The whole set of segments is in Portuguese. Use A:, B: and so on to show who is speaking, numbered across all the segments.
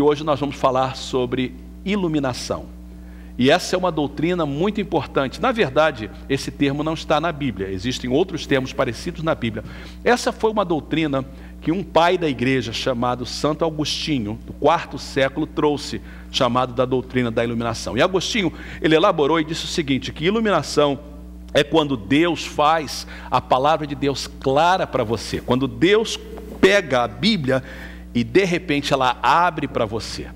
A: hoje nós vamos falar sobre iluminação. E essa é uma doutrina muito importante. Na verdade, esse termo não está na Bíblia. Existem outros termos parecidos na Bíblia. Essa foi uma doutrina que um pai da igreja chamado Santo Agostinho, do quarto século, trouxe, chamado da doutrina da iluminação. E Agostinho, ele elaborou e disse o seguinte, que iluminação é quando Deus faz a palavra de Deus clara para você. Quando Deus pega a Bíblia e de repente ela abre para você.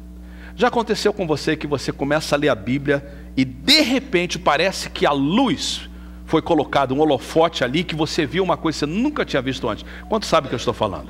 A: Já aconteceu com você que você começa a ler a Bíblia e de repente parece que a luz foi colocada, um holofote ali, que você viu uma coisa que você nunca tinha visto antes. Quantos sabem o que eu estou falando?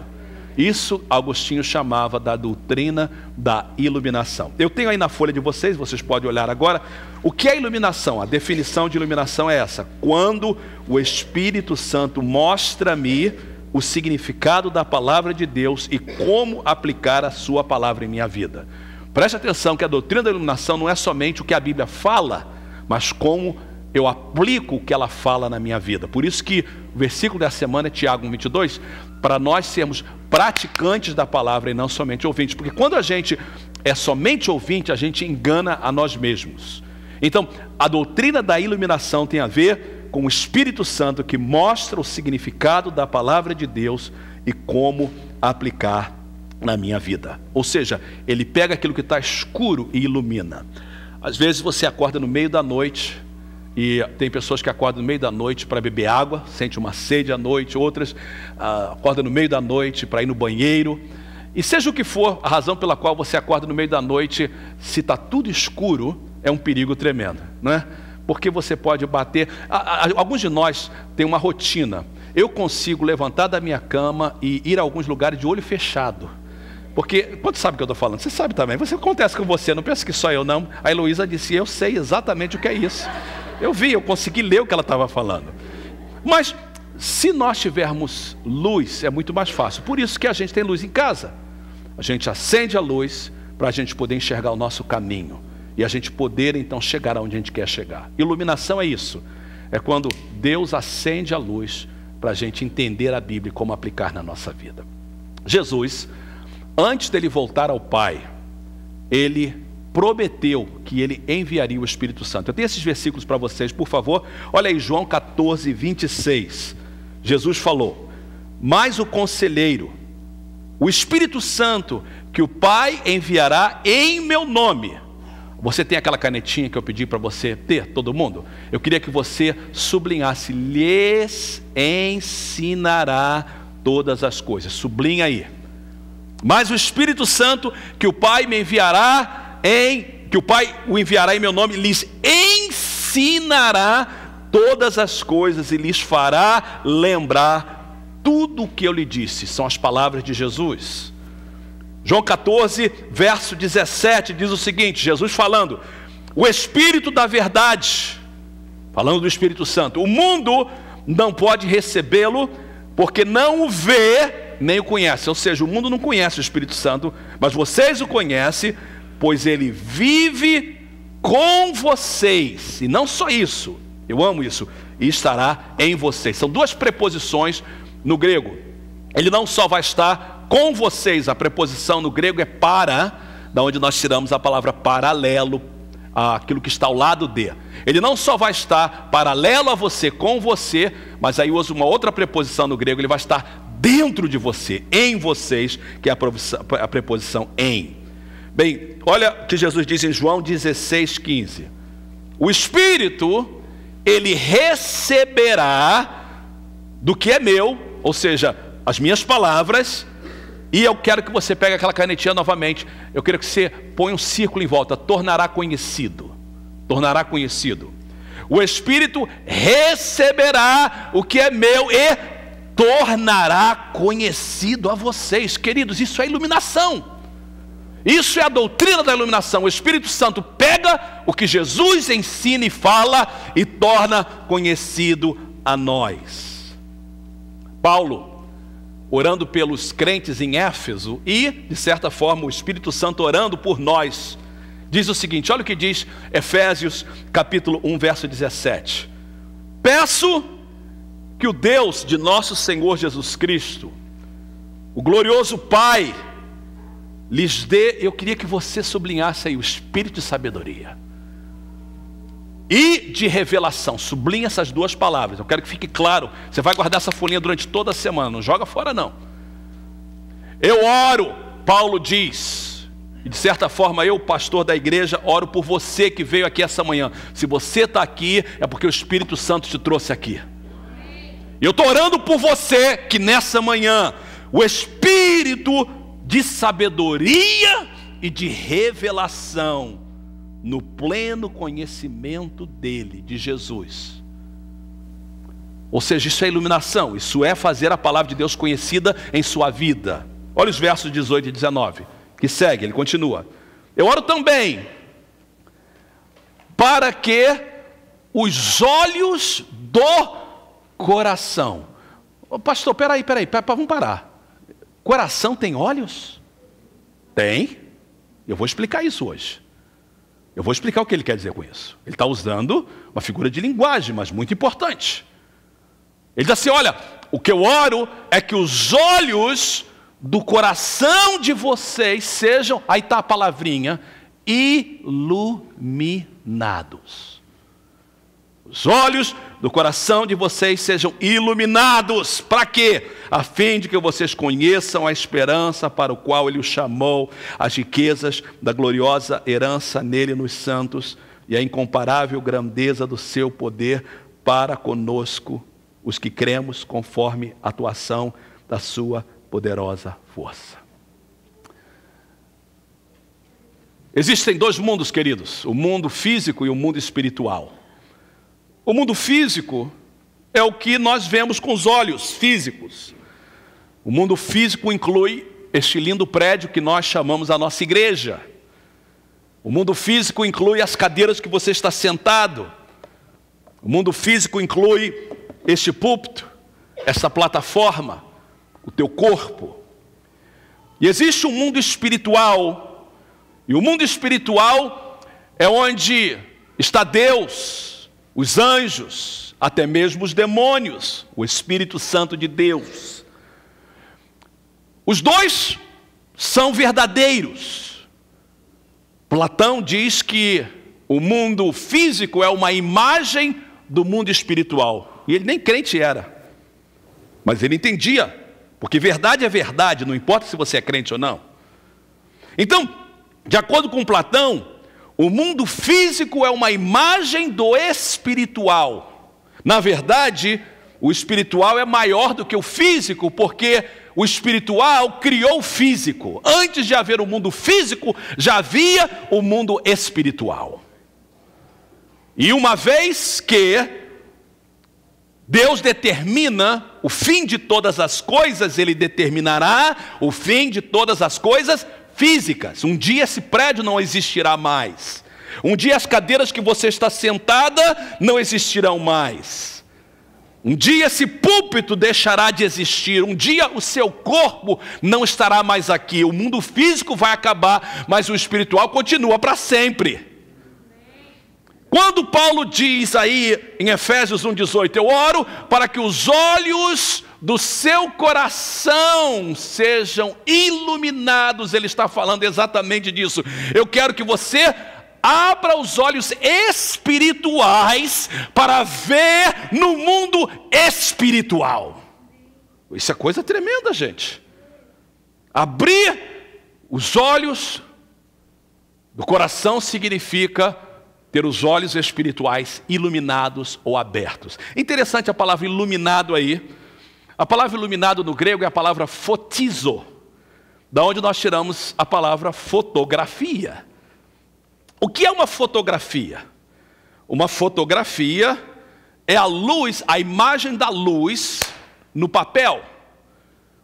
A: Isso Agostinho chamava da doutrina da iluminação. Eu tenho aí na folha de vocês, vocês podem olhar agora. O que é iluminação? A definição de iluminação é essa: quando o Espírito Santo mostra-me o significado da palavra de Deus e como aplicar a sua palavra em minha vida. Preste atenção que a doutrina da iluminação não é somente o que a Bíblia fala, mas como eu aplico o que ela fala na minha vida. Por isso que o versículo da semana é Tiago 1:22, para nós sermos praticantes da palavra e não somente ouvintes. Porque quando a gente é somente ouvinte, a gente engana a nós mesmos. Então, a doutrina da iluminação tem a ver com o Espírito Santo que mostra o significado da palavra de Deus e como aplicar na minha vida. Ou seja, ele pega aquilo que está escuro e ilumina. Às vezes você acorda no meio da noite, e tem pessoas que acordam no meio da noite para beber água, sente uma sede à noite, outras acordam no meio da noite para ir no banheiro. E seja o que for a razão pela qual você acorda no meio da noite, se está tudo escuro, é um perigo tremendo, não é? Porque você pode bater. Alguns de nós têm uma rotina. Eu consigo levantar da minha cama e ir a alguns lugares de olho fechado. Porque, quanto sabe o que eu estou falando? Você sabe também. Você acontece com você, não pensa que só eu não. A Heloísa disse, eu sei exatamente o que é isso. Eu vi, eu consegui ler o que ela estava falando. Mas, se nós tivermos luz, é muito mais fácil. Por isso que a gente tem luz em casa. A gente acende a luz para a gente poder enxergar o nosso caminho. E a gente poder, então, chegar aonde a gente quer chegar. Iluminação é isso. É quando Deus acende a luz para a gente entender a Bíblia e como aplicar na nossa vida. Jesus, antes dele voltar ao Pai, ele prometeu que ele enviaria o Espírito Santo. Eu tenho esses versículos para vocês, por favor. Olha aí, João 14, 26. Jesus falou, mas o Conselheiro, o Espírito Santo, que o Pai enviará em meu nome. Você tem aquela canetinha que eu pedi para você ter, todo mundo? Eu queria que você sublinhasse, lhes ensinará todas as coisas. Sublinha aí. Mas o Espírito Santo, que o Pai me enviará que o Pai o enviará em meu nome, lhes ensinará todas as coisas e lhes fará lembrar tudo o que eu lhe disse. São as palavras de Jesus. João 14, verso 17, diz o seguinte, Jesus falando, o Espírito da verdade, falando do Espírito Santo, o mundo não pode recebê-lo, porque não o vê, nem o conhece. Ou seja, o mundo não conhece o Espírito Santo, mas vocês o conhecem, pois ele vive com vocês. E não só isso, eu amo isso, e estará em vocês. São duas preposições no grego. Ele não só vai estar com vocês, a preposição no grego é para, da onde nós tiramos a palavra paralelo, aquilo que está ao lado de. Ele não só vai estar paralelo a você, com você, mas aí usa uma outra preposição no grego, ele vai estar dentro de você, em vocês, que é a preposição em. Bem, olha o que Jesus diz em João 16, 15. O Espírito, ele receberá do que é meu, ou seja, as minhas palavras, e eu quero que você pegue aquela canetinha novamente, eu quero que você ponha um círculo em volta, tornará conhecido. Tornará conhecido. O Espírito receberá o que é meu e tornará conhecido a vocês. Queridos, isso é iluminação. Isso é a doutrina da iluminação. O Espírito Santo pega o que Jesus ensina e fala e torna conhecido a nós. Paulo, orando pelos crentes em Éfeso e, de certa forma, o Espírito Santo orando por nós, diz o seguinte, olha o que diz Efésios capítulo 1, verso 17. Peço que o Deus de nosso Senhor Jesus Cristo, o glorioso Pai, lhes dê, eu queria que você sublinhasse aí, o espírito de sabedoria e de revelação. Sublinha essas duas palavras, eu quero que fique claro. Você vai guardar essa folhinha durante toda a semana, não joga fora não. Eu oro, Paulo diz, e de certa forma eu, pastor da igreja, oro por você que veio aqui essa manhã. Se você está aqui, é porque o Espírito Santo te trouxe aqui. Eu estou orando por você que nessa manhã o Espírito de sabedoria e de revelação, no pleno conhecimento dele, de Jesus. Ou seja, isso é iluminação, isso é fazer a palavra de Deus conhecida em sua vida. Olha os versos 18 e 19, que segue, ele continua. Eu oro também para que os olhos do coração. Ô, pastor, peraí, vamos parar. Coração tem olhos? Tem. Eu vou explicar isso hoje. Eu vou explicar o que ele quer dizer com isso. Ele está usando uma figura de linguagem, mas muito importante. Ele diz assim, olha, o que eu oro é que os olhos do coração de vocês sejam, aí está a palavrinha, iluminados. Os olhos do coração de vocês sejam iluminados. Para quê? A fim de que vocês conheçam a esperança para o qual Ele os chamou, as riquezas da gloriosa herança nele nos santos e a incomparável grandeza do seu poder para conosco, os que cremos conforme a atuação da sua poderosa força. Existem dois mundos, queridos, o mundo físico e o mundo espiritual. O mundo físico é o que nós vemos com os olhos físicos. O mundo físico inclui este lindo prédio que nós chamamos a nossa igreja. O mundo físico inclui as cadeiras que você está sentado. O mundo físico inclui este púlpito, essa plataforma, o teu corpo. E existe um mundo espiritual. E o mundo espiritual é onde está Deus, os anjos, até mesmo os demônios, o Espírito Santo de Deus. Os dois são verdadeiros. Platão diz que o mundo físico é uma imagem do mundo espiritual. E ele nem crente era, mas ele entendia, porque verdade é verdade, não importa se você é crente ou não. Então, de acordo com Platão, o mundo físico é uma imagem do espiritual. Na verdade, o espiritual é maior do que o físico, porque o espiritual criou o físico. Antes de haver o mundo físico, já havia o mundo espiritual. E uma vez que Deus determina o fim de todas as coisas, Ele determinará o fim de todas as coisas físicas. Um dia esse prédio não existirá mais. Um dia as cadeiras que você está sentada não existirão mais. Um dia esse púlpito deixará de existir. Um dia o seu corpo não estará mais aqui. O mundo físico vai acabar, mas o espiritual continua para sempre. Quando Paulo diz aí em Efésios 1,18, eu oro para que os olhos do seu coração sejam iluminados, ele está falando exatamente disso. Eu quero que você abra os olhos espirituais para ver no mundo espiritual. Isso é coisa tremenda, gente. Abrir os olhos do coração significa ter os olhos espirituais iluminados ou abertos. Interessante a palavra iluminado aí. A palavra iluminado no grego é a palavra fotizo, da onde nós tiramos a palavra fotografia. O que é uma fotografia? Uma fotografia é a luz, a imagem da luz no papel.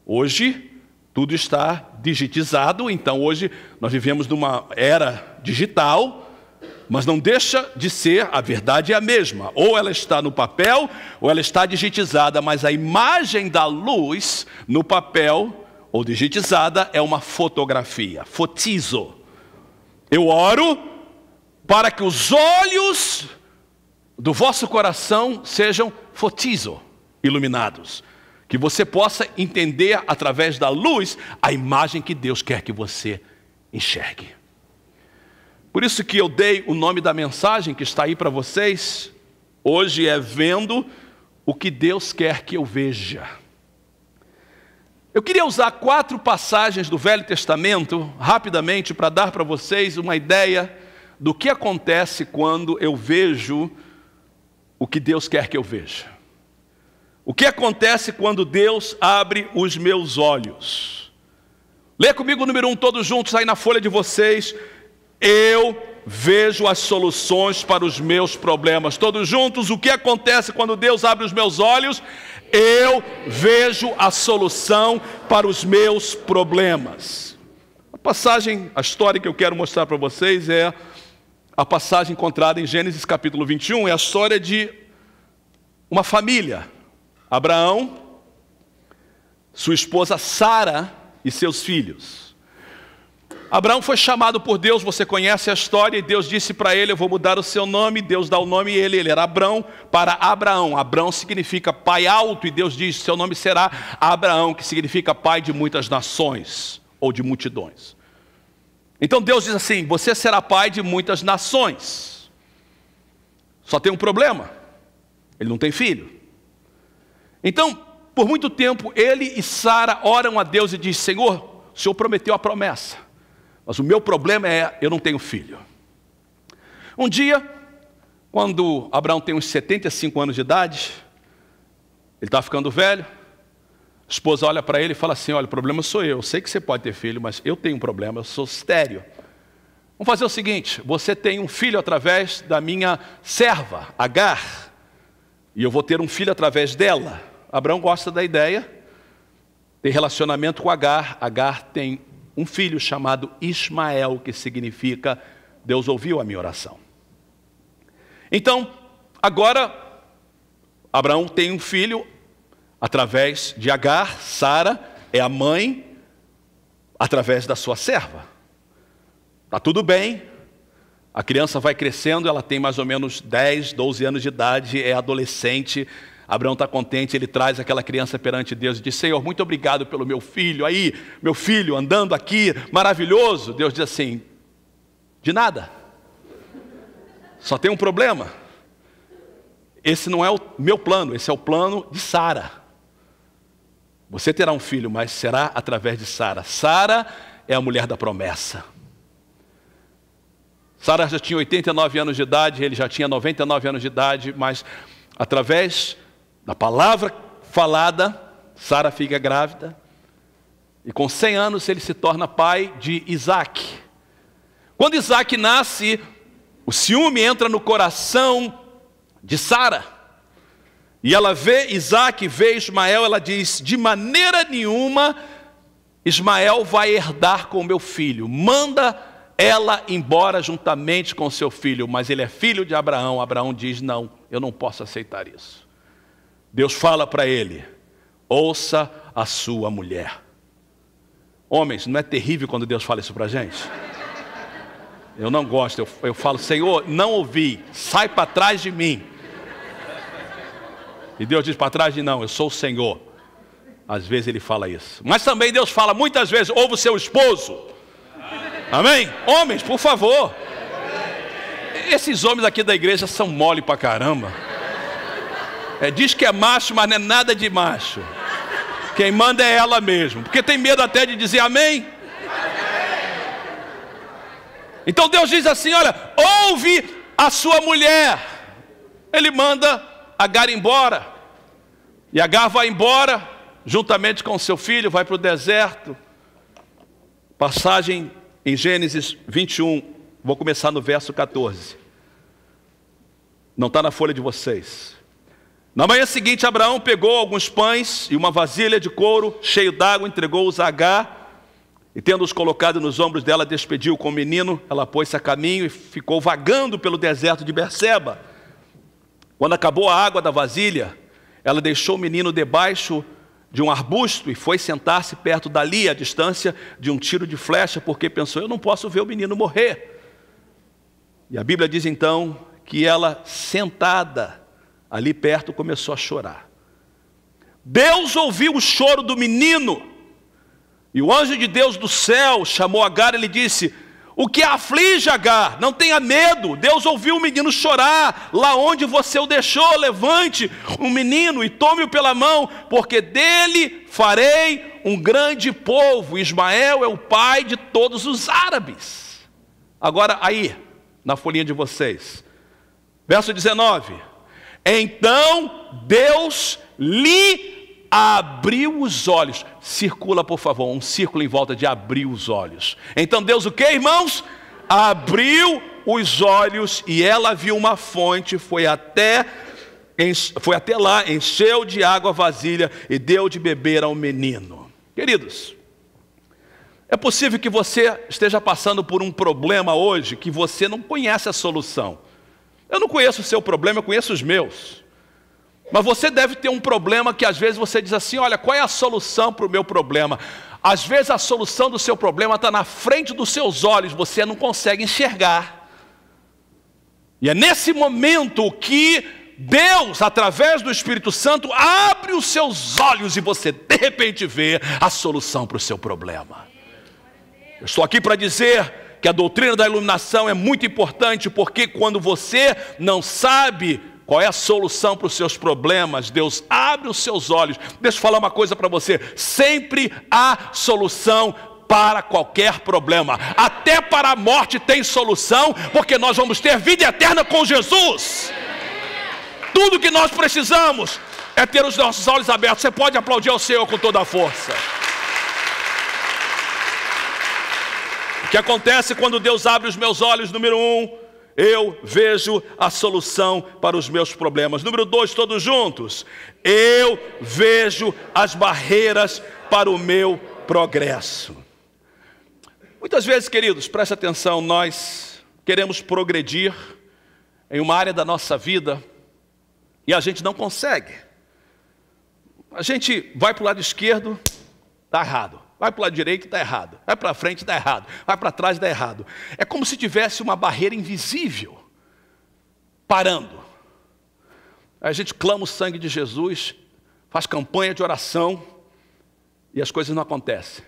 A: Hoje tudo está digitizado, então hoje nós vivemos numa era digital, mas não deixa de ser, a verdade é a mesma. Ou ela está no papel, ou ela está digitizada, mas a imagem da luz no papel ou digitizada é uma fotografia, fotizo. Eu oro para que os olhos do vosso coração sejam fotizo, iluminados. Que você possa entender através da luz a imagem que Deus quer que você enxergue. Por isso que eu dei o nome da mensagem que está aí para vocês. Hoje é vendo o que Deus quer que eu veja. Eu queria usar 4 passagens do Velho Testamento, rapidamente, para dar para vocês uma ideia do que acontece quando eu vejo o que Deus quer que eu veja. O que acontece quando Deus abre os meus olhos. Lê comigo o número 1, todos juntos aí na folha de vocês. Eu vejo as soluções para os meus problemas. Todos juntos, o que acontece quando Deus abre os meus olhos? Eu vejo a solução para os meus problemas. A passagem, a história que eu quero mostrar para vocês é a passagem encontrada em Gênesis capítulo 21. É a história de uma família. Abraão, sua esposa Sara e seus filhos. Abraão foi chamado por Deus, você conhece a história, e Deus disse para ele: eu vou mudar o seu nome. Deus dá o nome a ele era Abrão, para Abraão. Abrão significa pai alto, e Deus diz: seu nome será Abraão, que significa pai de muitas nações, ou de multidões. Então Deus diz assim: você será pai de muitas nações. Só tem um problema, ele não tem filho. Então, por muito tempo, ele e Sara oram a Deus e dizem: Senhor, o Senhor prometeu a promessa, mas o meu problema é, eu não tenho filho. Um dia, quando Abraão tem uns 75 anos de idade, ele está ficando velho, a esposa olha para ele e fala assim: olha, o problema sou eu sei que você pode ter filho, mas eu tenho um problema, eu sou estéril. Vamos fazer o seguinte, você tem um filho através da minha serva, Agar, e eu vou ter um filho através dela. Abraão gosta da ideia, tem relacionamento com Agar. Agar tem um filho chamado Ismael, que significa Deus ouviu a minha oração. Então, agora, Abraão tem um filho através de Agar. Sara é a mãe através da sua serva. Está tudo bem, a criança vai crescendo, ela tem mais ou menos 10, 12 anos de idade, é adolescente. Abraão está contente, ele traz aquela criança perante Deus e diz: Senhor, muito obrigado pelo meu filho, aí, meu filho andando aqui, maravilhoso. Deus diz assim: de nada, só tem um problema, esse não é o meu plano, esse é o plano de Sara. Você terá um filho, mas será através de Sara. Sara é a mulher da promessa. Sara já tinha 89 anos de idade, ele já tinha 99 anos de idade, mas através da palavra falada, Sara fica grávida, e com 100 anos ele se torna pai de Isaac. Quando Isaac nasce, o ciúme entra no coração de Sara, e ela vê Isaac, vê Ismael, ela diz: de maneira nenhuma Ismael vai herdar com o meu filho, manda ela embora juntamente com seu filho, mas ele é filho de Abraão. Abraão diz: não, eu não posso aceitar isso. Deus fala para ele: ouça a sua mulher. Homens, não é terrível quando Deus fala isso para a gente? Eu não gosto, eu falo: Senhor, não ouvi, sai para trás de mim. E Deus diz: para trás de não, eu sou o Senhor. Às vezes ele fala isso, mas também Deus fala muitas vezes: ouve o seu esposo. Amém? Homens, por favor. Esses homens aqui da igreja são mole pra caramba. Diz que é macho, mas não é nada de macho. Quem manda é ela mesmo, porque tem medo até de dizer amém. Então Deus diz assim: olha, ouve a sua mulher. Ele manda Agar embora, e Agar vai embora juntamente com seu filho, vai para o deserto. Passagem em Gênesis 21, vou começar no verso 14. Não está na folha de vocês. Na manhã seguinte, Abraão pegou alguns pães e uma vasilha de couro cheio d'água, entregou-os a Agar, e tendo-os colocado nos ombros dela, despediu com o menino. Ela pôs-se a caminho e ficou vagando pelo deserto de Berseba. Quando acabou a água da vasilha, ela deixou o menino debaixo de um arbusto e foi sentar-se perto dali, à distância de um tiro de flecha, porque pensou: eu não posso ver o menino morrer. E a Bíblia diz então que ela, sentada ali perto, começou a chorar. Deus ouviu o choro do menino, E o anjo de Deus do céu chamou Agar e lhe disse: o que aflige, Agar? Não tenha medo. Deus ouviu o menino chorar lá onde você o deixou. Levante o menino e tome-o pela mão, porque dele farei um grande povo. Ismael é o pai de todos os árabes. Agora aí, na folhinha de vocês, verso 19: então Deus lhe abriu os olhos. Circula, por favor, um círculo em volta de abrir os olhos. Então Deus o que, irmãos? Abriu os olhos e ela viu uma fonte, foi até lá, encheu de água a vasilha e deu de beber ao menino. Queridos, é possível que você esteja passando por um problema hoje que você não conhece a solução. Eu não conheço o seu problema, eu conheço os meus. Mas você deve ter um problema que às vezes você diz assim: olha, qual é a solução para o meu problema? Às vezes a solução do seu problema está na frente dos seus olhos, você não consegue enxergar. E é nesse momento que Deus, através do Espírito Santo, abre os seus olhos e você de repente vê a solução para o seu problema. Eu estou aqui para dizer que a doutrina da iluminação é muito importante, porque quando você não sabe qual é a solução para os seus problemas, Deus abre os seus olhos. Deixa eu falar uma coisa para você: sempre há solução para qualquer problema. Até para a morte tem solução, porque nós vamos ter vida eterna com Jesus. Tudo que nós precisamos é ter os nossos olhos abertos. Você pode aplaudir ao Senhor com toda a força. O que acontece quando Deus abre os meus olhos? Número 1, eu vejo a solução para os meus problemas. Número 2, todos juntos: eu vejo as barreiras para o meu progresso. Muitas vezes, queridos, preste atenção, nós queremos progredir em uma área da nossa vida e a gente não consegue. A gente vai para o lado esquerdo, está errado. Vai para o lado direito, está errado. Vai para frente, está errado. Vai para trás, está errado. É como se tivesse uma barreira invisível parando. A gente clama o sangue de Jesus, faz campanha de oração e as coisas não acontecem.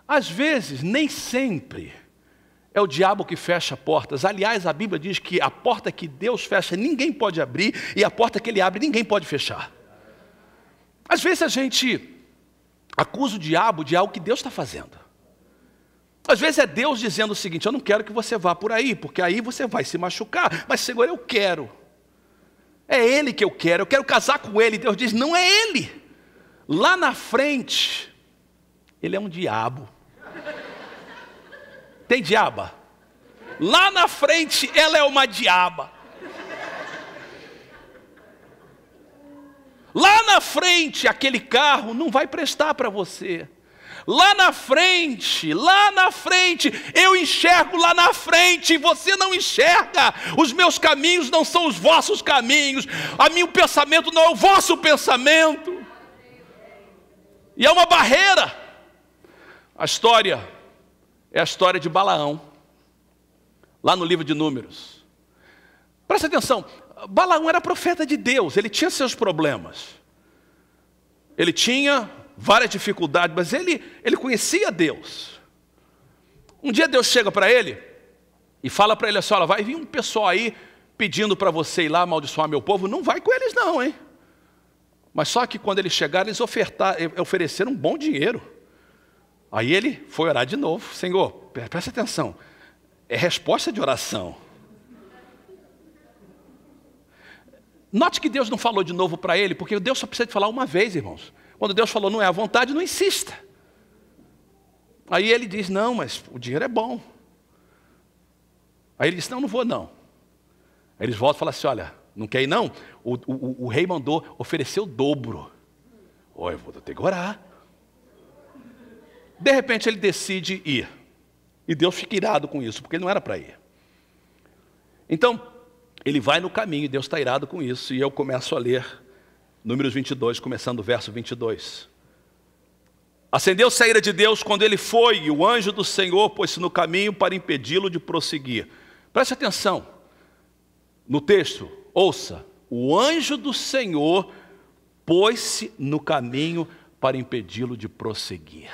A: Às vezes, nem sempre é o diabo que fecha portas. Aliás, a Bíblia diz que a porta que Deus fecha, ninguém pode abrir, e a porta que Ele abre, ninguém pode fechar. Às vezes a gente acusa o diabo de algo que Deus está fazendo. Às vezes é Deus dizendo o seguinte: eu não quero que você vá por aí, porque aí você vai se machucar. Mas Senhor, eu quero. É Ele que eu quero casar com Ele. Deus diz: não é Ele. Lá na frente, Ele é um diabo. Tem diaba? Lá na frente, ela é uma diaba. Lá na frente, aquele carro não vai prestar para você. Lá na frente, eu enxergo lá na frente e você não enxerga. Os meus caminhos não são os vossos caminhos. O meu pensamento não é o vosso pensamento. E é uma barreira. A história é a história de Balaão, lá no livro de Números. Presta atenção. Balaão era profeta de Deus, ele tinha seus problemas. Ele tinha várias dificuldades, mas ele conhecia Deus. Um dia Deus chega para ele e fala para ele assim: olha, vai vir um pessoal aí pedindo para você ir lá amaldiçoar meu povo. Não vai com eles não, hein? Mas só que quando eles chegaram, eles ofereceram um bom dinheiro. Aí ele foi orar de novo. Senhor, presta atenção, é resposta de oração. Note que Deus não falou de novo para ele, porque Deus só precisa de falar uma vez, irmãos. Quando Deus falou não é a vontade, não insista. Aí ele diz: não, mas o dinheiro é bom. Aí ele diz: não vou não. Aí eles voltam e falam assim: olha, não quer ir não? O rei mandou oferecer o dobro. Eu vou ter que orar. De repente ele decide ir. E Deus fica irado com isso, porque ele não era para ir. Então, ele vai no caminho, e Deus está irado com isso. E eu começo a ler Números 22, começando o verso 22. Acendeu-se a ira de Deus quando ele foi, e o anjo do Senhor pôs-se no caminho para impedi-lo de prosseguir. Preste atenção no texto, ouça. O anjo do Senhor pôs-se no caminho para impedi-lo de prosseguir.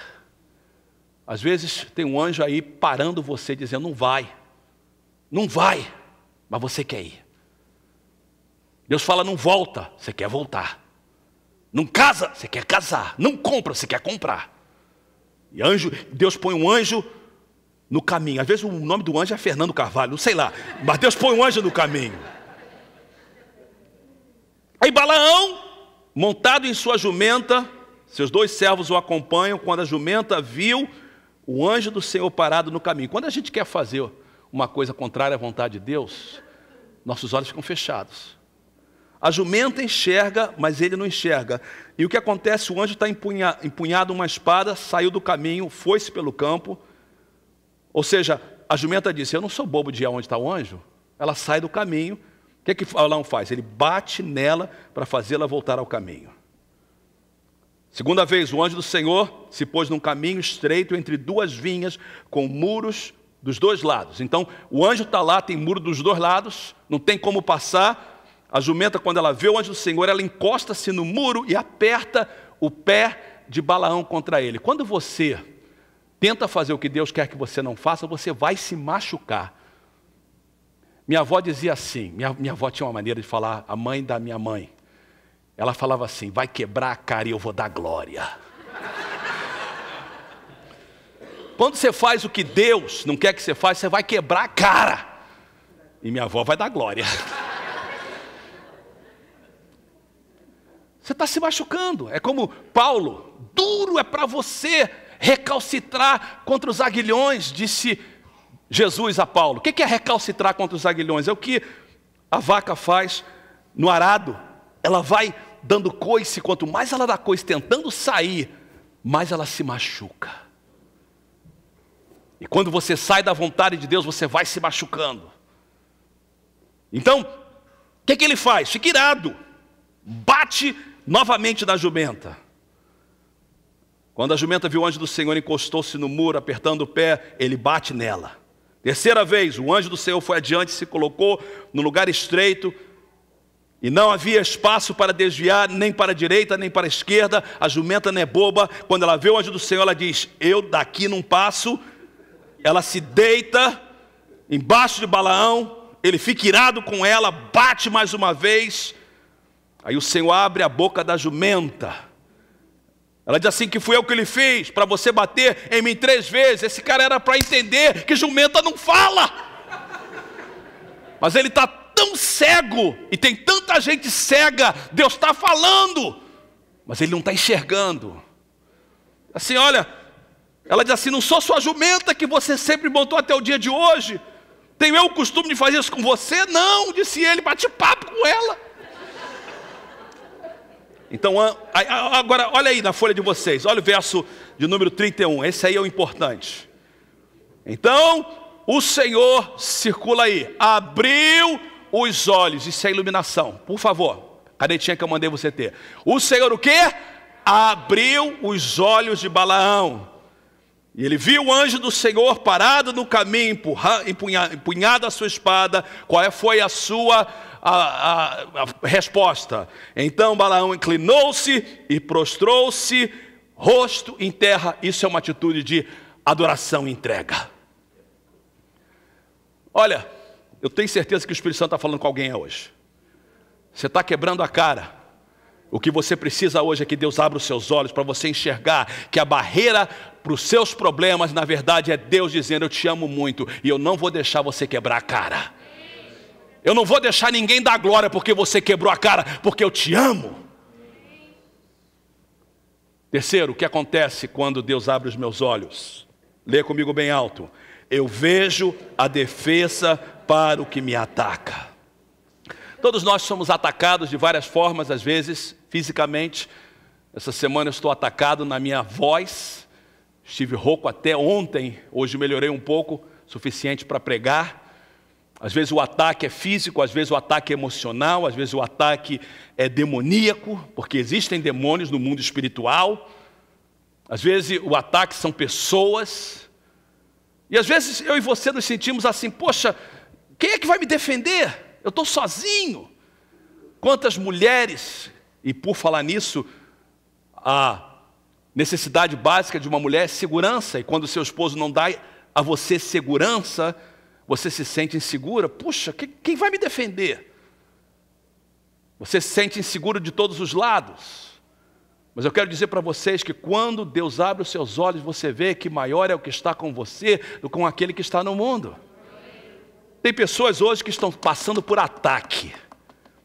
A: Às vezes tem um anjo aí parando você, dizendo, não vai, mas você quer ir. Deus fala, não volta, você quer voltar. Não casa, você quer casar. Não compra, você quer comprar. E Deus põe um anjo no caminho. Às vezes o nome do anjo é Fernando Carvalho, não sei lá. Mas Deus põe um anjo no caminho. Aí Balaão, montado em sua jumenta, seus 2 servos o acompanham. Quando a jumenta viu o anjo do Senhor parado no caminho. Quando a gente quer fazer uma coisa contrária à vontade de Deus, nossos olhos ficam fechados. A jumenta enxerga, mas ele não enxerga. E o que acontece? O anjo está empunhado uma espada, saiu do caminho, foi-se pelo campo. Ou seja, a jumenta disse, eu não sou bobo de ir aonde está o anjo. Ela sai do caminho. O que Balaão faz? Ele bate nela para fazê-la voltar ao caminho. Segunda vez, o anjo do Senhor se pôs num caminho estreito entre 2 vinhas, com muros dos 2 lados. Então, o anjo está lá, tem muro dos 2 lados, não tem como passar. A jumenta, quando ela vê o anjo do Senhor, ela encosta-se no muro e aperta o pé de Balaão contra ele. Quando você tenta fazer o que Deus quer que você não faça, você vai se machucar. Minha avó dizia assim, minha avó tinha uma maneira de falar, a mãe da minha mãe. Ela falava assim, vai quebrar a cara e eu vou dar glória. Quando você faz o que Deus não quer que você faça, você vai quebrar a cara. E minha avó vai dar glória. Você está se machucando. É como Paulo, duro é para você recalcitrar contra os aguilhões, disse Jesus a Paulo. O que é recalcitrar contra os aguilhões? É o que a vaca faz no arado. Ela vai dando coice, quanto mais ela dá coice tentando sair, mais ela se machuca. E quando você sai da vontade de Deus, você vai se machucando. Então, o que ele faz? Fica irado. Bate novamente na jumenta. Quando a jumenta viu o anjo do Senhor, encostou-se no muro, apertando o pé, ele bate nela. 3ª vez, o anjo do Senhor foi adiante e se colocou no lugar estreito, e não havia espaço para desviar, nem para a direita, nem para a esquerda. A jumenta não é boba. Quando ela vê o anjo do Senhor, ela diz, eu daqui não passo. Ela se deita embaixo de Balaão, ele fica irado com ela, bate mais uma vez. Aí o Senhor abre a boca da jumenta. Ela diz assim, que fui eu que ele fiz, para você bater em mim 3 vezes. Esse cara era para entender que jumenta não fala. Mas ele está tão cego, e tem tanta gente cega, Deus está falando, mas ele não está enxergando. Assim, olha, ela diz assim, não sou sua jumenta que você sempre montou até o dia de hoje. Tenho eu o costume de fazer isso com você? Não, disse ele, bate papo com ela. Então, agora, olha aí na folha de vocês, olha o verso de número 31, esse aí é o importante. Então, o Senhor, circula aí, abriu os olhos, isso é iluminação, por favor, canetinha que eu mandei você ter. O Senhor o quê? Abriu os olhos de Balaão. E ele viu o anjo do Senhor parado no caminho, empunhado a sua espada. Qual foi a sua a resposta? Então Balaão inclinou-se e prostrou-se, rosto em terra. Isso é uma atitude de adoração e entrega. Olha, eu tenho certeza que o Espírito Santo está falando com alguém hoje. Você está quebrando a cara. O que você precisa hoje é que Deus abra os seus olhos para você enxergar que a barreira para os seus problemas, na verdade, é Deus dizendo, eu te amo muito e eu não vou deixar você quebrar a cara. Eu não vou deixar ninguém dar glória porque você quebrou a cara, porque eu te amo. Terceiro, o que acontece quando Deus abre os meus olhos? Leia comigo bem alto. Eu vejo a defesa para o que me ataca. Todos nós somos atacados de várias formas, às vezes, fisicamente. Essa semana eu estou atacado na minha voz. Estive rouco até ontem, hoje melhorei um pouco, suficiente para pregar. Às vezes o ataque é físico, às vezes o ataque é emocional, às vezes o ataque é demoníaco, porque existem demônios no mundo espiritual. Às vezes o ataque são pessoas. E às vezes eu e você nos sentimos assim, poxa, quem é que vai me defender? Eu estou sozinho. Quantas mulheres, e por falar nisso, a Necessidade básica de uma mulher é segurança, e quando o seu esposo não dá a você segurança, você se sente insegura. Puxa, quem vai me defender? Você se sente inseguro de todos os lados. Mas eu quero dizer para vocês que quando Deus abre os seus olhos, você vê que maior é o que está com você do que com aquele que está no mundo. Tem pessoas hoje que estão passando por ataque.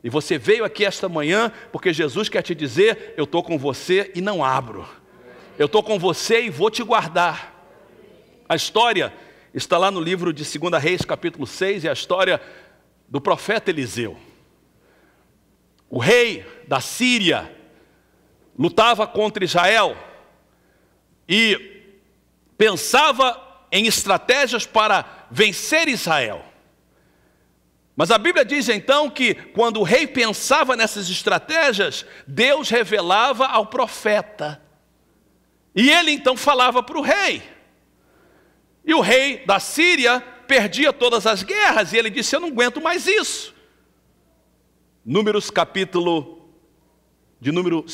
A: E você veio aqui esta manhã porque Jesus quer te dizer: eu estou com você e não abro. Eu estou com você e vou te guardar. A história está lá no livro de 2 Reis, capítulo 6, é a história do profeta Eliseu. O rei da Síria lutava contra Israel e pensava em estratégias para vencer Israel. Mas a Bíblia diz então que quando o rei pensava nessas estratégias, Deus revelava ao profeta. E ele então falava para o rei. E o rei da Síria perdia todas as guerras, e ele disse: eu não aguento mais isso. Capítulo de número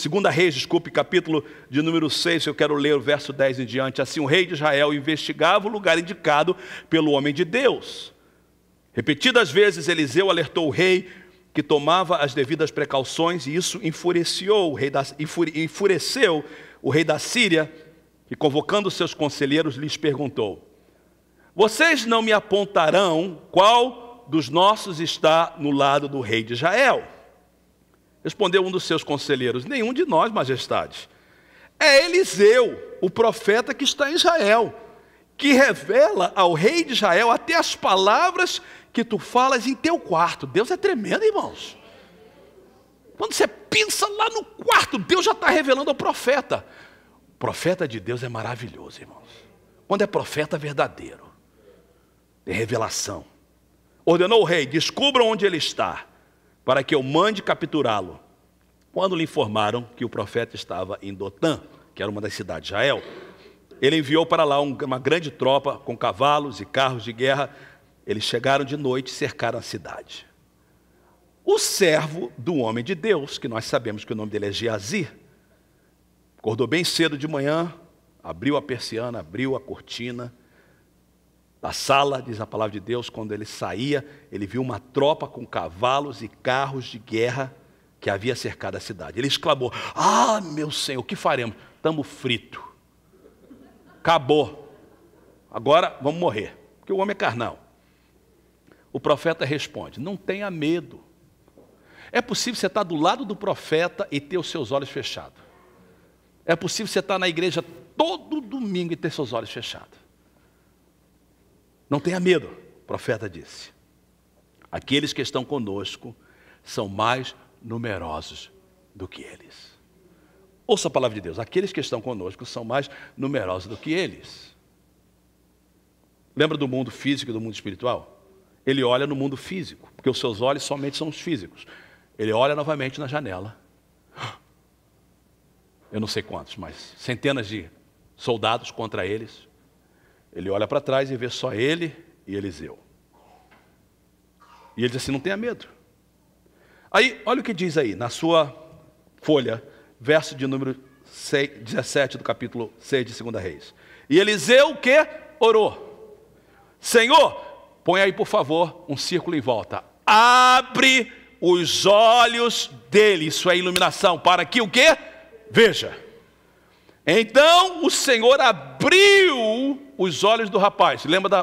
A: 6, eu quero ler o verso 10 em diante. Assim, o rei de Israel investigava o lugar indicado pelo homem de Deus. Repetidas vezes, Eliseu alertou o rei que tomava as devidas precauções, e isso enfureceu o rei da Síria, que, convocando seus conselheiros, lhes perguntou: vocês não me apontarão qual dos nossos está no lado do rei de Israel? Respondeu um dos seus conselheiros: nenhum de nós, majestade. É Eliseu, o profeta que está em Israel, que revela ao rei de Israel até as palavras que tu falas em teu quarto. Deus é tremendo, irmãos. Quando você pensa lá no quarto, Deus já está revelando ao profeta. O profeta de Deus é maravilhoso, irmãos. Quando é profeta verdadeiro, tem revelação. Ordenou o rei: descubram onde ele está, para que eu mande capturá-lo. Quando lhe informaram que o profeta estava em Dotã, que era uma das cidades de Israel, ele enviou para lá uma grande tropa com cavalos e carros de guerra. Eles chegaram de noite e cercaram a cidade. O servo do homem de Deus, que nós sabemos que o nome dele é Geazi, acordou bem cedo de manhã, abriu a persiana, abriu a cortina da sala, diz a palavra de Deus. Quando ele saía, ele viu uma tropa com cavalos e carros de guerra que havia cercado a cidade. Ele exclamou: ah, meu Senhor, o que faremos? Estamos fritos. Acabou. Agora vamos morrer, porque o homem é carnal. O profeta responde: não tenha medo. É possível você estar do lado do profeta e ter os seus olhos fechados. É possível você estar na igreja todo domingo e ter seus olhos fechados. Não tenha medo, o profeta disse. Aqueles que estão conosco são mais numerosos do que eles. Ouça a palavra de Deus: aqueles que estão conosco são mais numerosos do que eles. Lembra do mundo físico e do mundo espiritual? Ele olha no mundo físico, porque os seus olhos somente são os físicos. Ele olha novamente na janela. Eu não sei quantos, mas centenas de soldados contra eles. Ele olha para trás e vê só ele e Eliseu. E ele diz assim: não tenha medo. Aí, olha o que diz aí, na sua folha, verso de número 17 do capítulo 6 de 2 Reis. E Eliseu o que? Orou: Senhor, põe aí por favor um círculo em volta. Abre os olhos dele, isso é iluminação, para que o quê? Veja. Então o Senhor abriu os olhos do rapaz. Lembra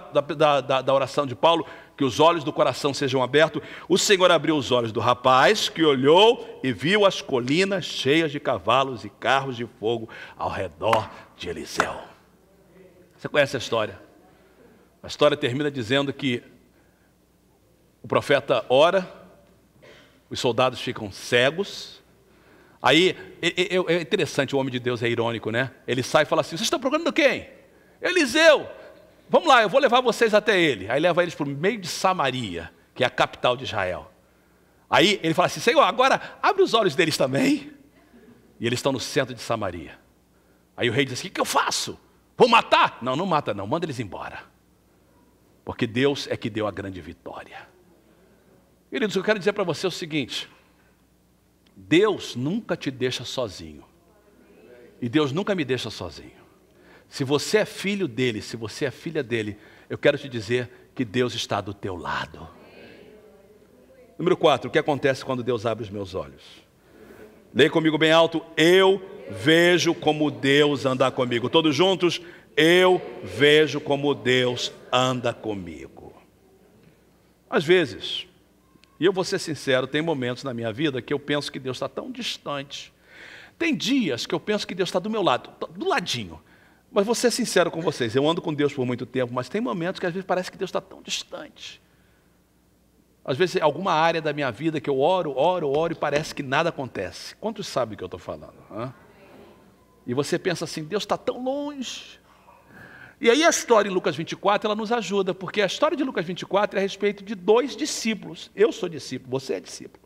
A: da oração de Paulo? Que os olhos do coração sejam abertos. O Senhor abriu os olhos do rapaz, que olhou e viu as colinas cheias de cavalos e carros de fogo ao redor de Eliseu. Você conhece a história? A história termina dizendo que o profeta ora, os soldados ficam cegos. Aí, é interessante, o homem de Deus é irônico, né? Ele sai e fala assim: vocês estão procurando quem? Eliseu. Vamos lá, eu vou levar vocês até ele. Aí leva eles para o meio de Samaria, que é a capital de Israel. Aí ele fala assim: Senhor, agora abre os olhos deles também. E eles estão no centro de Samaria. Aí o rei diz assim: o que eu faço? Vou matar? Não, não mata não, manda eles embora. Porque Deus é que deu a grande vitória. Queridos, eu quero dizer para você o seguinte: Deus nunca te deixa sozinho. E Deus nunca me deixa sozinho. Se você é filho dele, se você é filha dele, eu quero te dizer que Deus está do teu lado. Número 4, o que acontece quando Deus abre os meus olhos? Leia comigo bem alto. Eu vejo como Deus anda comigo. Todos juntos. Eu vejo como Deus anda comigo. Às vezes, e eu vou ser sincero, tem momentos na minha vida que eu penso que Deus está tão distante. Tem dias que eu penso que Deus está do meu lado, do ladinho. Mas vou ser sincero com vocês, eu ando com Deus por muito tempo, mas tem momentos que às vezes parece que Deus está tão distante. Às vezes alguma área da minha vida que eu oro e parece que nada acontece. Quantos sabem o que eu estou falando? Hã? E você pensa assim, Deus está tão longe. E aí a história em Lucas 24, ela nos ajuda, porque a história de Lucas 24 é a respeito de 2 discípulos. Eu sou discípulo, você é discípulo.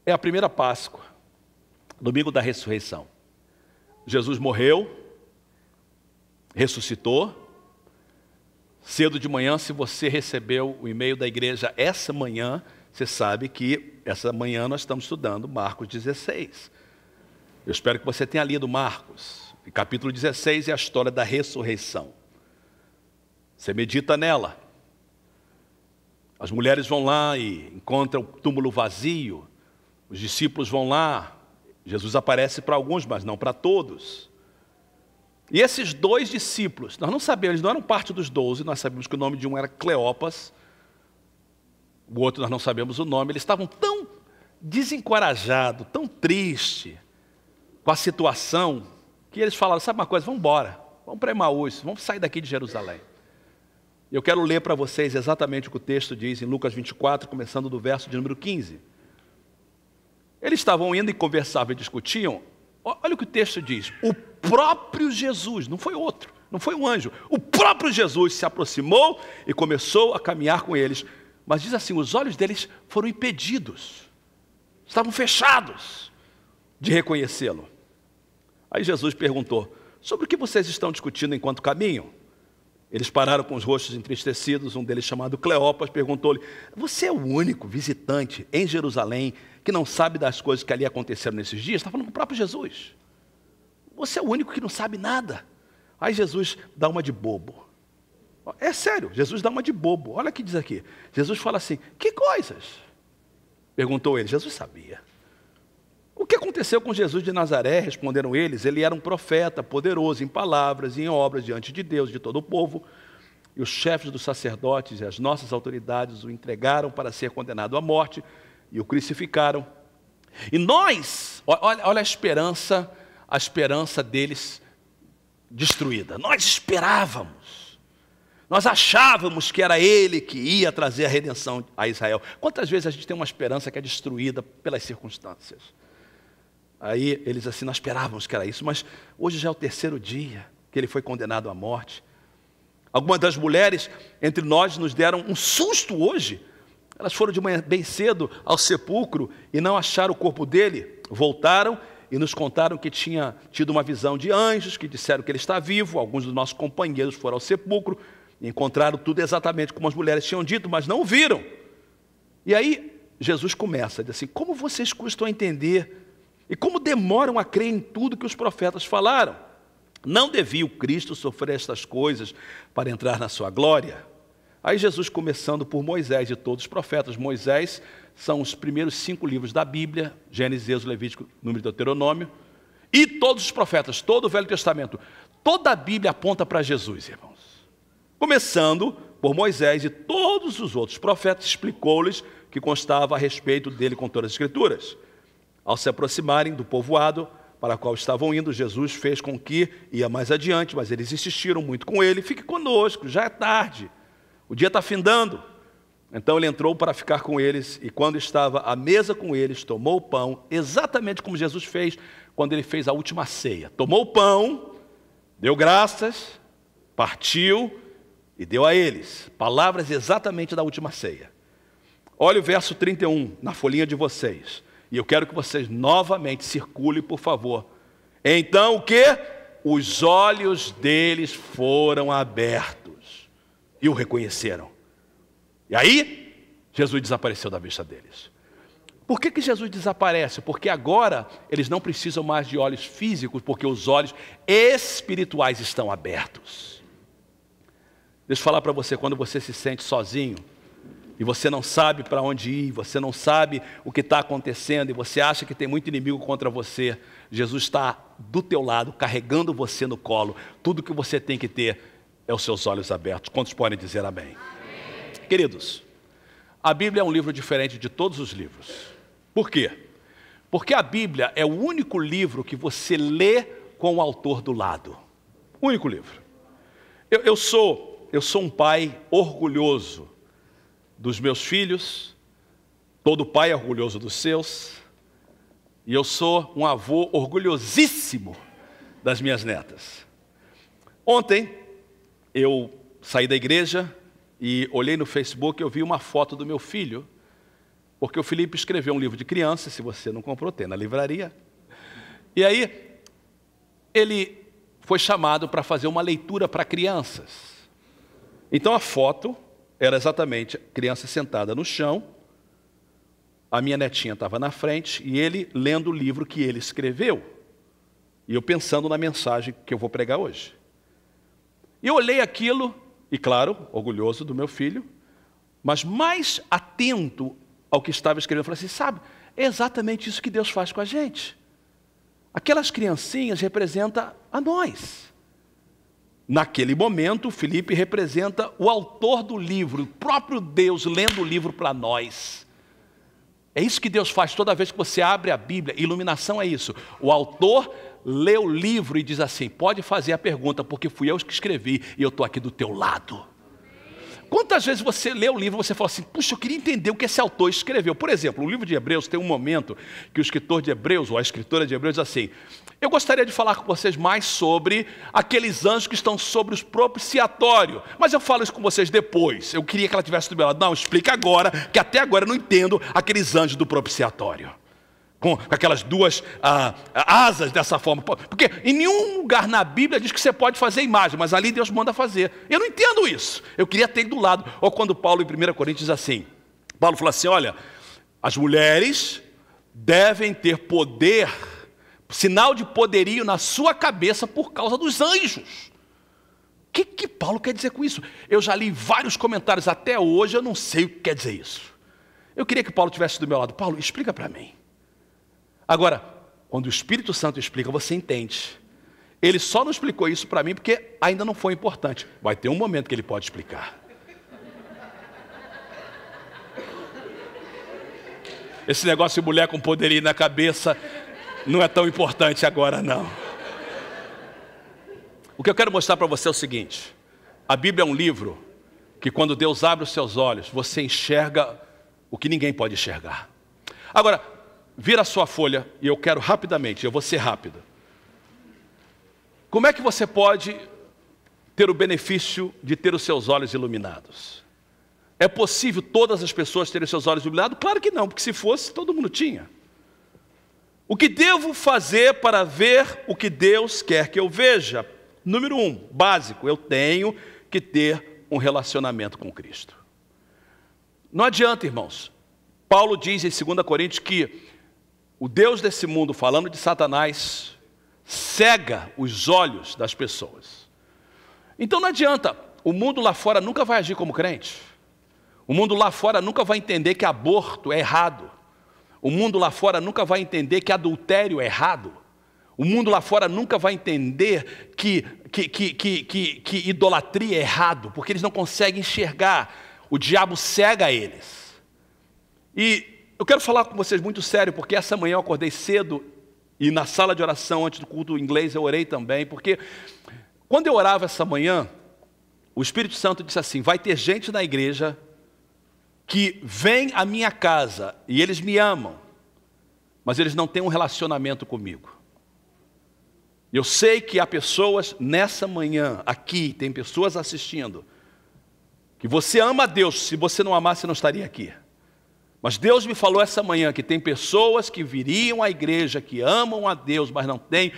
A: É a primeira Páscoa, domingo da ressurreição. Jesus morreu, ressuscitou. Cedo de manhã, se você recebeu o e-mail da igreja essa manhã, você sabe que essa manhã nós estamos estudando Marcos 16. Eu espero que você tenha lido Marcos. E capítulo 16 é a história da ressurreição. Você medita nela. As mulheres vão lá e encontram o túmulo vazio. Os discípulos vão lá. Jesus aparece para alguns, mas não para todos. E esses 2 discípulos, nós não sabemos, eles não eram parte dos 12, nós sabemos que o nome de um era Cleopas, o outro nós não sabemos o nome, eles estavam tão desencorajados, tão tristes com a situação, que eles falaram, sabe uma coisa, vamos embora, vamos para Emaús, vamos sair daqui de Jerusalém. Eu quero ler para vocês exatamente o que o texto diz em Lucas 24, começando do verso de número 15. Eles estavam indo e conversavam e discutiam. Olha o que o texto diz. O próprio Jesus, não foi outro, não foi um anjo. O próprio Jesus se aproximou e começou a caminhar com eles. Mas diz assim, os olhos deles foram impedidos. Estavam fechados de reconhecê-lo. Aí Jesus perguntou, sobre o que vocês estão discutindo enquanto caminham? Eles pararam com os rostos entristecidos, um deles chamado Cleopas perguntou-lhe, você é o único visitante em Jerusalém que não sabe das coisas que ali aconteceram nesses dias? Está falando com o próprio Jesus. Você é o único que não sabe nada. Aí Jesus dá uma de bobo. É sério, Jesus dá uma de bobo. Olha o que diz aqui. Jesus fala assim, que coisas? Perguntou ele, Jesus sabia. O que aconteceu com Jesus de Nazaré? Responderam eles, ele era um profeta, poderoso em palavras e em obras diante de Deus, de todo o povo. E os chefes dos sacerdotes e as nossas autoridades o entregaram para ser condenado à morte e o crucificaram. E nós, olha a esperança deles destruída. Nós esperávamos, nós achávamos que era ele que ia trazer a redenção a Israel. Quantas vezes a gente tem uma esperança que é destruída pelas circunstâncias? Aí eles assim, nós esperávamos que era isso, mas hoje já é o 3º dia que ele foi condenado à morte. Algumas das mulheres entre nós nos deram um susto hoje. Elas foram de manhã bem cedo ao sepulcro e não acharam o corpo dele. Voltaram e nos contaram que tinha tido uma visão de anjos, que disseram que ele está vivo. Alguns dos nossos companheiros foram ao sepulcro e encontraram tudo exatamente como as mulheres tinham dito, mas não o viram. E aí Jesus começa a dizer assim, como vocês custam a entender e como demoram a crer em tudo que os profetas falaram? Não devia o Cristo sofrer estas coisas para entrar na sua glória? Aí Jesus, começando por Moisés e todos os profetas. Moisés são os primeiros 5 livros da Bíblia, Gênesis, Êxodo, Levítico, Número e Deuteronômio. E todos os profetas, todo o Velho Testamento. Toda a Bíblia aponta para Jesus, irmãos. Começando por Moisés e todos os outros profetas, explicou-lhes que constava a respeito dele com todas as Escrituras. Ao se aproximarem do povoado para o qual estavam indo, Jesus fez com que ia mais adiante, mas eles insistiram muito com ele, fique conosco, já é tarde, o dia está findando. Então ele entrou para ficar com eles, e quando estava à mesa com eles, tomou o pão, exatamente como Jesus fez quando ele fez a última ceia. Tomou o pão, deu graças, partiu e deu a eles. Palavras exatamente da última ceia. Olha o verso 31 na folhinha de vocês. E eu quero que vocês novamente circulem, por favor. Então o quê? Os olhos deles foram abertos e o reconheceram. E aí, Jesus desapareceu da vista deles. Por que Jesus desaparece? Porque agora eles não precisam mais de olhos físicos, porque os olhos espirituais estão abertos. Deixa eu falar para você, quando você se sente sozinho, e você não sabe para onde ir, você não sabe o que está acontecendo, e você acha que tem muito inimigo contra você, Jesus está do teu lado, carregando você no colo. Tudo que você tem que ter é os seus olhos abertos. Quantos podem dizer amém? Amém. Queridos, a Bíblia é um livro diferente de todos os livros. Por quê? Porque a Bíblia é o único livro que você lê com o autor do lado. O único livro. Eu sou um pai orgulhoso dos meus filhos, todo pai é orgulhoso dos seus, e eu sou um avô orgulhosíssimo das minhas netas. Ontem, eu saí da igreja e olhei no Facebook e eu vi uma foto do meu filho, porque o Felipe escreveu um livro de criança, se você não comprou, tem na livraria. E aí, ele foi chamado para fazer uma leitura para crianças. Então a foto era exatamente a criança sentada no chão, a minha netinha estava na frente e ele lendo o livro que ele escreveu. E eu pensando na mensagem que eu vou pregar hoje. E eu olhei aquilo, e claro, orgulhoso do meu filho, mas mais atento ao que estava escrevendo. Eu falei assim, sabe, é exatamente isso que Deus faz com a gente. Aquelas criancinhas representam a nós. Naquele momento, Felipe representa o autor do livro, o próprio Deus lendo o livro para nós. É isso que Deus faz toda vez que você abre a Bíblia. Iluminação é isso. O autor lê o livro e diz assim, pode fazer a pergunta, porque fui eu que escrevi e eu estou aqui do teu lado. Quantas vezes você lê o livro e você fala assim, puxa, eu queria entender o que esse autor escreveu. Por exemplo, o livro de Hebreus tem um momento que o escritor de Hebreus, ou a escritora de Hebreus diz assim, eu gostaria de falar com vocês mais sobre aqueles anjos que estão sobre os propiciatórios, mas eu falo isso com vocês depois. Eu queria que ela tivesse do meu lado. Não, explica agora, que até agora eu não entendo aqueles anjos do propiciatório. Com aquelas duas asas dessa forma. Porque em nenhum lugar na Bíblia diz que você pode fazer imagem, mas ali Deus manda fazer. Eu não entendo isso. Eu queria ter do lado. Ou quando Paulo em 1 Coríntios diz assim, Paulo fala assim, olha, as mulheres devem ter poder, sinal de poderio na sua cabeça por causa dos anjos. O que Paulo quer dizer com isso? Eu já li vários comentários até hoje, eu não sei o que quer dizer isso. Eu queria que Paulo estivesse do meu lado. Paulo, explica para mim. Agora, quando o Espírito Santo explica, você entende. Ele só não explicou isso para mim porque ainda não foi importante. Vai ter um momento que ele pode explicar. Esse negócio de mulher com poderio na cabeça não é tão importante agora, não. O que eu quero mostrar para você é o seguinte. A Bíblia é um livro que quando Deus abre os seus olhos, você enxerga o que ninguém pode enxergar. Agora, vira a sua folha, e eu quero rapidamente, eu vou ser rápido. Como é que você pode ter o benefício de ter os seus olhos iluminados? É possível todas as pessoas terem os seus olhos iluminados? Claro que não, porque se fosse, todo mundo tinha. O que devo fazer para ver o que Deus quer que eu veja? Número 1, básico, eu tenho que ter um relacionamento com Cristo. Não adianta, irmãos. Paulo diz em 2 Coríntios que o Deus desse mundo, falando de Satanás, cega os olhos das pessoas. Então não adianta, o mundo lá fora nunca vai agir como crente. O mundo lá fora nunca vai entender que aborto é errado. O mundo lá fora nunca vai entender que adultério é errado. O mundo lá fora nunca vai entender que idolatria é errado, porque eles não conseguem enxergar. O diabo cega eles. E eu quero falar com vocês muito sério, porque essa manhã eu acordei cedo e na sala de oração, antes do culto inglês, eu orei também, porque quando eu orava essa manhã, o Espírito Santo disse assim, vai ter gente na igreja que vem à minha casa e eles me amam, mas eles não têm um relacionamento comigo. Eu sei que há pessoas nessa manhã, aqui, tem pessoas assistindo, que você ama a Deus, se você não amasse, você não estaria aqui. Mas Deus me falou essa manhã que tem pessoas que viriam à igreja, que amam a Deus, mas não têm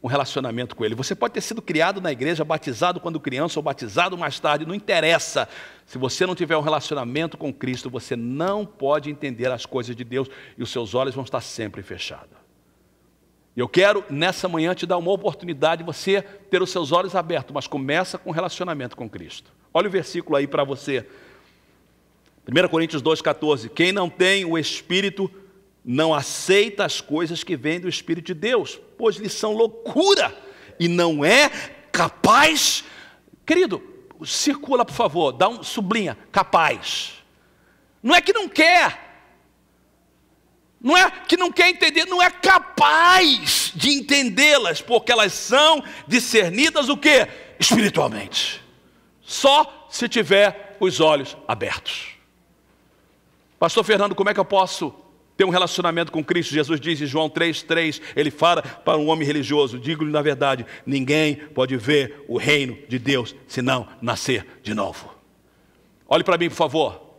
A: um relacionamento com Ele. Você pode ter sido criado na igreja, batizado quando criança ou batizado mais tarde, não interessa. Se você não tiver um relacionamento com Cristo, você não pode entender as coisas de Deus e os seus olhos vão estar sempre fechados. E eu quero, nessa manhã, te dar uma oportunidade de você ter os seus olhos abertos, mas começa com um relacionamento com Cristo. Olha o versículo aí para você. 1 Coríntios 2,14. Quem não tem o Espírito não aceita as coisas que vêm do Espírito de Deus, pois lhes são loucura e não é capaz. Querido, circula por favor, sublinha, capaz. Não é que não quer, não é que não quer entender, não é capaz de entendê-las, porque elas são discernidas o quê? Espiritualmente. Só se tiver os olhos abertos. Pastor Fernando, como é que eu posso ter um relacionamento com Cristo? Jesus diz em João 3,3, ele fala para um homem religioso, digo-lhe na verdade, ninguém pode ver o reino de Deus se não nascer de novo. Olhe para mim, por favor.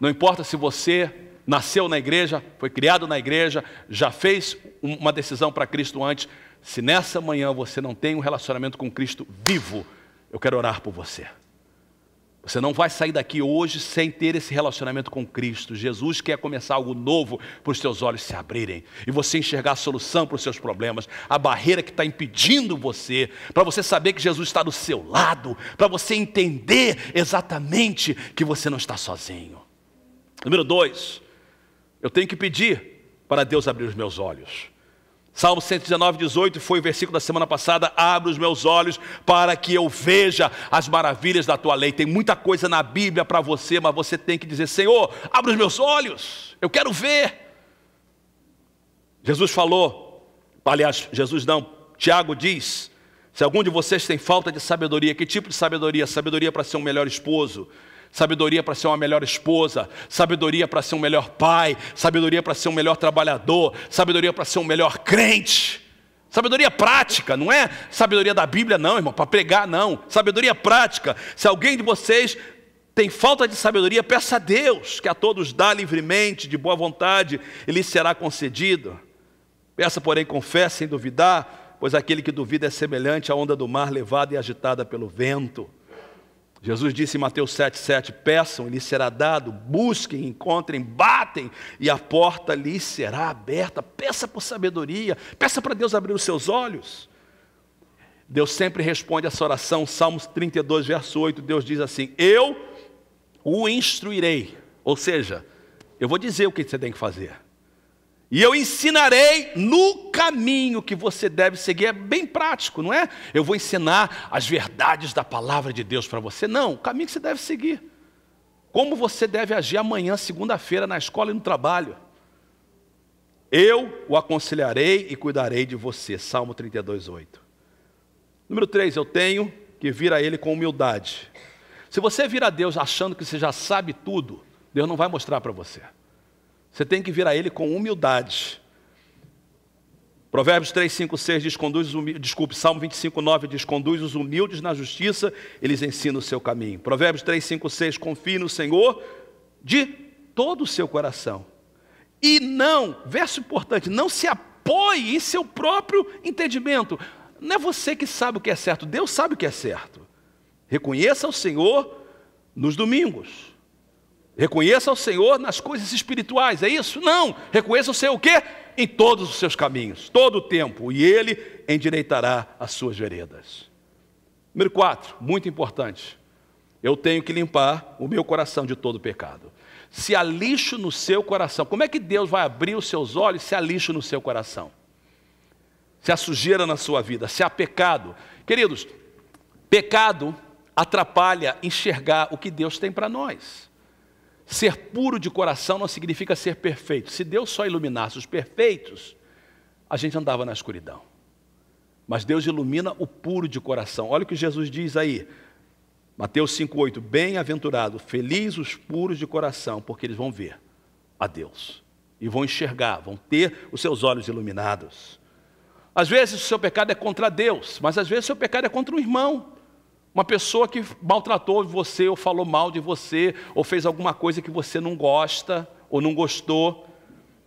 A: Não importa se você nasceu na igreja, foi criado na igreja, já fez uma decisão para Cristo antes, se nessa manhã você não tem um relacionamento com Cristo vivo, eu quero orar por você. Você não vai sair daqui hoje sem ter esse relacionamento com Cristo. Jesus quer começar algo novo para os seus olhos se abrirem e você enxergar a solução para os seus problemas, a barreira que está impedindo você, para você saber que Jesus está do seu lado, para você entender exatamente que você não está sozinho. Número 2, eu tenho que pedir para Deus abrir os meus olhos. Salmo 119:18 foi o versículo da semana passada. Abre os meus olhos para que eu veja as maravilhas da tua lei. Tem muita coisa na Bíblia para você, mas você tem que dizer: Senhor, abre os meus olhos, eu quero ver. Jesus falou, aliás, Jesus não, Tiago diz: se algum de vocês tem falta de sabedoria, que tipo de sabedoria? Sabedoria para ser um melhor esposo, sabedoria para ser uma melhor esposa, sabedoria para ser um melhor pai, sabedoria para ser um melhor trabalhador, sabedoria para ser um melhor crente. Sabedoria prática, não é sabedoria da Bíblia não, irmão, para pregar não. Sabedoria prática. Se alguém de vocês tem falta de sabedoria, peça a Deus, que a todos dá livremente, de boa vontade, e lhe será concedido. Peça, porém, com fé, sem duvidar, pois aquele que duvida é semelhante à onda do mar levada e agitada pelo vento. Jesus disse em Mateus 7,7, peçam e lhes será dado, busquem, encontrem, batem e a porta lhes será aberta. Peça por sabedoria, peça para Deus abrir os seus olhos. Deus sempre responde essa oração. Salmos 32, verso 8, Deus diz assim: eu o instruirei, ou seja, eu vou dizer o que você tem que fazer. E eu ensinarei no caminho que você deve seguir. É bem prático, não é? Eu vou ensinar as verdades da palavra de Deus para você. Não, o caminho que você deve seguir. Como você deve agir amanhã, segunda-feira, na escola e no trabalho. Eu o aconselharei e cuidarei de você. Salmo 32:8. Número 3, eu tenho que vir a Ele com humildade. Se você vir a Deus achando que você já sabe tudo, Deus não vai mostrar para você. Você tem que vir a Ele com humildade. Provérbios 3, 5, 6 diz, Salmo 25, 9 diz, conduz os humildes na justiça, eles ensinam o seu caminho. Provérbios 3, 5, 6, confie no Senhor de todo o seu coração. E não, verso importante, não se apoie em seu próprio entendimento. Não é você que sabe o que é certo, Deus sabe o que é certo. Reconheça o Senhor nos domingos. Reconheça o Senhor nas coisas espirituais, é isso? Não, reconheça o Senhor o quê? Em todos os seus caminhos, todo o tempo, e Ele endireitará as suas veredas. Número 4, muito importante, eu tenho que limpar o meu coração de todo pecado. Se há lixo no seu coração, como é que Deus vai abrir os seus olhos se há lixo no seu coração? Se há sujeira na sua vida, se há pecado. Queridos, pecado atrapalha enxergar o que Deus tem para nós. Ser puro de coração não significa ser perfeito. Se Deus só iluminasse os perfeitos, a gente andava na escuridão. Mas Deus ilumina o puro de coração. Olha o que Jesus diz aí. Mateus 5,8. Bem-aventurado, feliz os puros de coração, porque eles vão ver a Deus. E vão enxergar, vão ter os seus olhos iluminados. Às vezes o seu pecado é contra Deus, mas às vezes o seu pecado é contra um irmão. Uma pessoa que maltratou você, ou falou mal de você, ou fez alguma coisa que você não gosta, ou não gostou.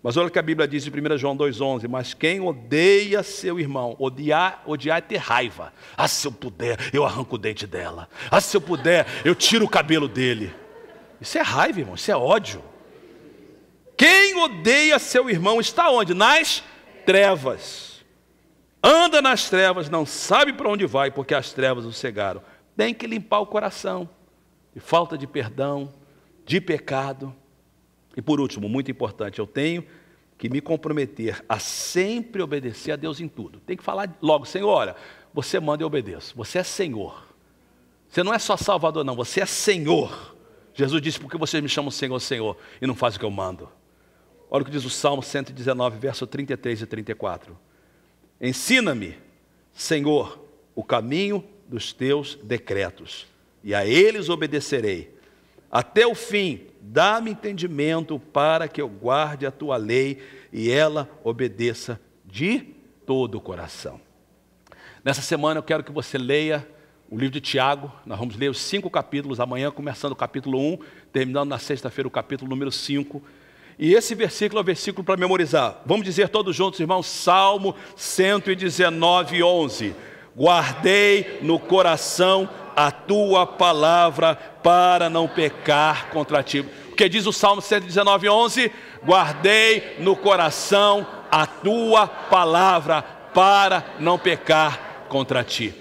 A: Mas olha o que a Bíblia diz em 1 João 2,11, mas quem odeia seu irmão, odiar é ter raiva. Ah, se eu puder, eu arranco o dente dela. Ah, se eu puder, eu tiro o cabelo dele. Isso é raiva, irmão, isso é ódio. Quem odeia seu irmão está onde? Nas trevas. Anda nas trevas, não sabe para onde vai, porque as trevas o cegaram. Tem que limpar o coração de falta de perdão, de pecado. E por último, muito importante, eu tenho que me comprometer a sempre obedecer a Deus em tudo. Tem que falar logo, Senhor, olha, você manda e eu obedeço. Você é Senhor. Você não é só Salvador, não, você é Senhor. Jesus disse, por que vocês me chamam Senhor, Senhor, e não fazem o que eu mando? Olha o que diz o Salmo 119, verso 33 e 34. Ensina-me, Senhor, o caminho dos teus decretos, e a eles obedecerei. Até o fim, dá-me entendimento para que eu guarde a tua lei e ela obedeça de todo o coração. Nessa semana eu quero que você leia o livro de Tiago. Nós vamos ler os 5 capítulos, amanhã começando o capítulo 1, terminando na sexta-feira o capítulo número 5. E esse versículo é o versículo para memorizar. Vamos dizer todos juntos, irmãos, Salmo 119, 11. Guardei no coração a tua palavra para não pecar contra ti. O que diz o Salmo 119, 11? Guardei no coração a tua palavra para não pecar contra ti.